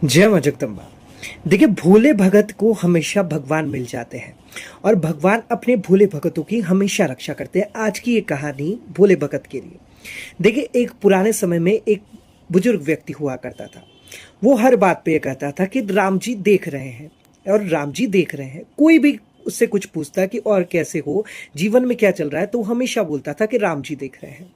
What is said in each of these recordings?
जय मां जगदम्बा। देखिए, भोले भगत को हमेशा भगवान मिल जाते हैं और भगवान अपने भोले भगतों की हमेशा रक्षा करते हैं। आज की ये कहानी भोले भगत के लिए। देखिए, एक पुराने समय में एक बुजुर्ग व्यक्ति हुआ करता था। वो हर बात पे ये कहता था कि राम जी देख रहे हैं और राम जी देख रहे हैं। कोई भी उससे कुछ पूछता कि और कैसे हो, जीवन में क्या चल रहा है, तो वो हमेशा बोलता था कि राम जी देख रहे हैं।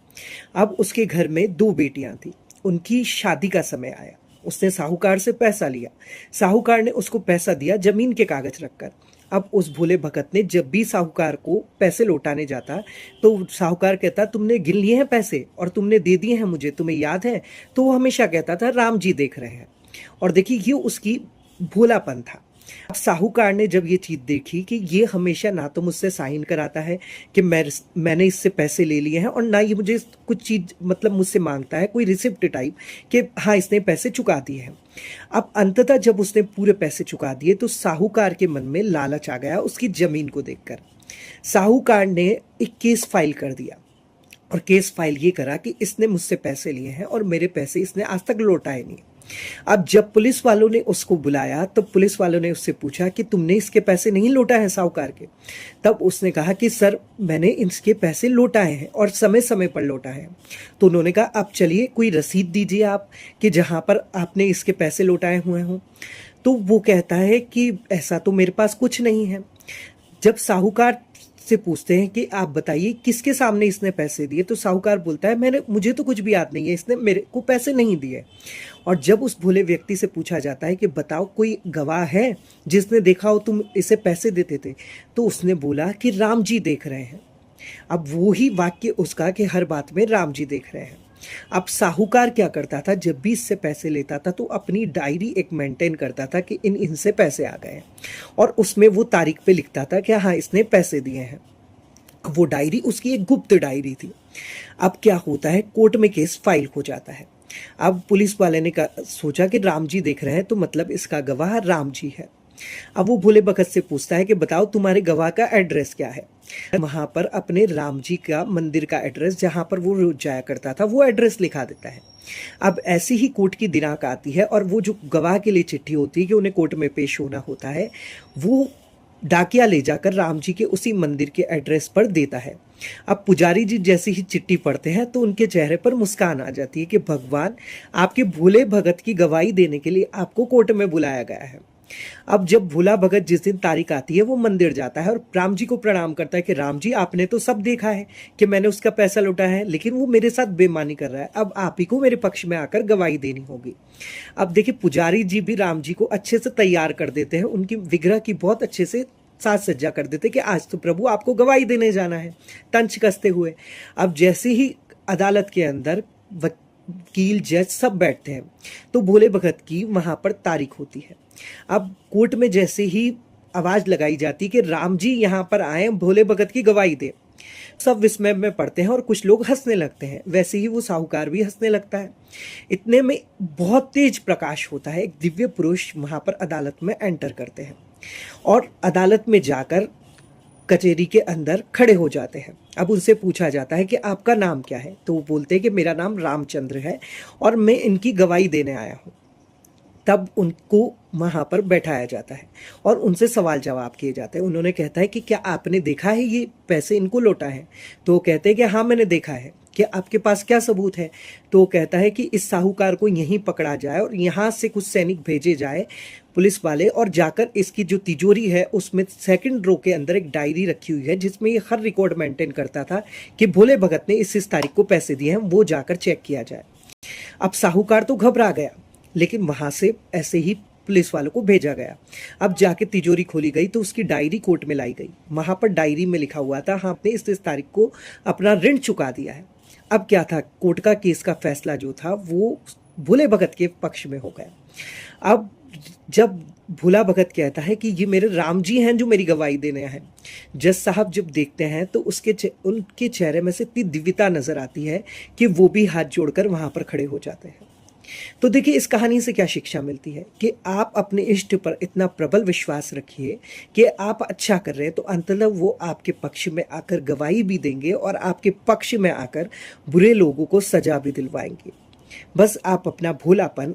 अब उसके घर में दो बेटियां थी। उनकी शादी का समय आया। उसने साहूकार से पैसा लिया। साहूकार ने उसको पैसा दिया जमीन के कागज रखकर। अब उस भोले भगत ने जब भी साहूकार को पैसे लौटाने जाता तो साहूकार कहता, तुमने गिन लिए हैं पैसे और तुमने दे दिए हैं मुझे, तुम्हें याद है? तो वो हमेशा कहता था, राम जी देख रहे हैं। और देखिए, ये उसकी भोलापन था। अब साहूकार ने जब ये चीज देखी कि ये हमेशा ना तो मुझसे साइन कराता है कि मैंने इससे पैसे ले लिए हैं, और ना ये मुझे कुछ चीज मतलब मुझसे मांगता है कोई रिसिप्ट टाइप कि हाँ इसने पैसे चुका दिए हैं। अब अंततः जब उसने पूरे पैसे चुका दिए तो साहूकार के मन में लालच आ गया उसकी जमीन को देखकर। साहूकार ने एक केस फाइल कर दिया और केस फाइल ये करा कि इसने मुझसे पैसे लिए हैं और मेरे पैसे इसने आज तक लौटाए नहीं। अब जब पुलिस वालों ने उसको बुलाया तो पुलिस वालों ने उससे पूछा कि तुमने इसके पैसे नहीं लौटाए हैं साहूकार के? तब उसने कहा कि सर, मैंने इसके पैसे लौटाए हैं और समय समय पर लौटाए हैं। तो उन्होंने कहा, आप चलिए कोई रसीद दीजिए आप कि जहां पर आपने इसके पैसे लौटाए हुए हों। तो वो कहता है कि ऐसा तो मेरे पास कुछ नहीं है। जब साहूकार से पूछते हैं कि आप बताइए किसके सामने इसने पैसे दिए, तो साहूकार बोलता है, मुझे तो कुछ भी याद नहीं है, इसने मेरे को पैसे नहीं दिए। और जब उस भोले व्यक्ति से पूछा जाता है कि बताओ कोई गवाह है जिसने देखा हो तुम इसे पैसे देते थे, तो उसने बोला कि राम जी देख रहे हैं। अब वो ही वाक्य उसका कि हर बात में राम जी देख रहे हैं। अब साहूकार क्या करता था, जब भी इससे पैसे लेता था तो अपनी डायरी एक मेंटेन करता था कि इनसे पैसे आ गए, और उसमें वो तारीख पे लिखता था कि हाँ इसने पैसे दिए हैं। वो डायरी उसकी एक गुप्त डायरी थी। अब क्या होता है, कोर्ट में केस फाइल हो जाता है। अब पुलिस वाले ने सोचा कि राम जी देख रहे हैं तो मतलब इसका गवाह राम जी है। अब वो भोले भगत से पूछता है कि बताओ तुम्हारे गवाह का एड्रेस क्या है। वहां पर अपने राम जी का मंदिर का एड्रेस, जहां पर वो रोज जाया करता था, वो एड्रेस लिखा देता है। अब ऐसी ही कोर्ट की दिनांक आती है और वो जो गवाह के लिए चिट्ठी होती है कि उन्हें कोर्ट में पेश होना होता है, वो डाकिया ले जाकर राम जी के उसी मंदिर के एड्रेस पर देता है। अब पुजारी जी जैसे ही चिट्ठी पढ़ते हैं तो उनके चेहरे पर मुस्कान आ जाती है कि भगवान, आपके भोले भगत की गवाही देने के लिए आपको कोर्ट में बुलाया गया है। अब जब भोला भगत जिस दिन तारीख आती है वो मंदिर जाता है और राम जी को प्रणाम करता है कि राम जी, आपने तो सब देखा है कि मैंने उसका पैसा लौटाया है, लेकिन वो मेरे साथ बेईमानी कर रहा है। अब आप ही को मेरे पक्ष में आकर गवाही देनी होगी। अब देखिए, पुजारी जी भी राम जी को अच्छे से तैयार कर देते हैं, उनकी विग्रह की बहुत अच्छे से साज सज्जा कर देते कि आज तो प्रभु आपको गवाही देने जाना है, तंच कसते हुए। अब जैसे ही अदालत के अंदर वकील जज सब बैठते हैं तो भोले भगत की वहां पर तारीख होती है। अब कोर्ट में जैसे ही आवाज लगाई जाती कि राम जी यहां पर आए, भोले भगत की गवाही दे, सब विस्मय में पड़ते हैं और कुछ लोग हंसने लगते हैं। वैसे ही वो साहूकार भी हंसने लगता है। इतने में बहुत तेज प्रकाश होता है, एक दिव्य पुरुष वहां पर अदालत में एंटर करते हैं और अदालत में जाकर कचहरी के अंदर खड़े हो जाते हैं। अब उनसे पूछा जाता है कि आपका नाम क्या है, तो वो बोलते हैं कि मेरा नाम रामचंद्र है और मैं इनकी गवाही देने आया हूँ। तब उनको वहां पर बैठाया जाता है और उनसे सवाल जवाब किए जाते हैं। उन्होंने कहता है कि क्या आपने देखा है ये पैसे इनको लौटा है? तो वो कहते हैं कि हाँ मैंने देखा है। कि आपके पास क्या सबूत है? तो वो कहता है कि इस साहूकार को यहीं पकड़ा जाए और यहाँ से कुछ सैनिक भेजे जाए, पुलिस वाले, और जाकर इसकी जो तिजोरी है उसमें सेकंड रो के अंदर एक डायरी रखी हुई है जिसमें ये हर रिकॉर्ड मेंटेन करता था कि भोले भगत ने इस तारीख को पैसे दिए हैं, वो जाकर चेक किया जाए। अब साहूकार तो घबरा गया, लेकिन वहां से ऐसे ही पुलिस वालों को भेजा गया। अब जाके तिजोरी खोली गई तो उसकी डायरी कोर्ट में लाई गई। वहां पर डायरी में लिखा हुआ था, हाँ आपने इस तारीख को अपना ऋण चुका दिया है। अब क्या था, कोर्ट का केस का फैसला जो था वो भोले भगत के पक्ष में हो गया। अब जब भोला भगत कहता है कि ये मेरे राम जी हैं जो मेरी गवाही देने हैं, जज साहब जब देखते हैं तो उनके चेहरे में से इतनी दिव्यता नजर आती है कि वो भी हाथ जोड़कर वहां पर खड़े हो जाते हैं। तो देखिए, इस कहानी से क्या शिक्षा मिलती है कि आप अपने इष्ट पर इतना प्रबल विश्वास रखिए कि आप अच्छा कर रहे हैं तो अंततः वो आपके पक्ष में आकर गवाही भी देंगे और आपके पक्ष में आकर बुरे लोगों को सजा भी दिलवाएंगे। बस आप अपना भोलापन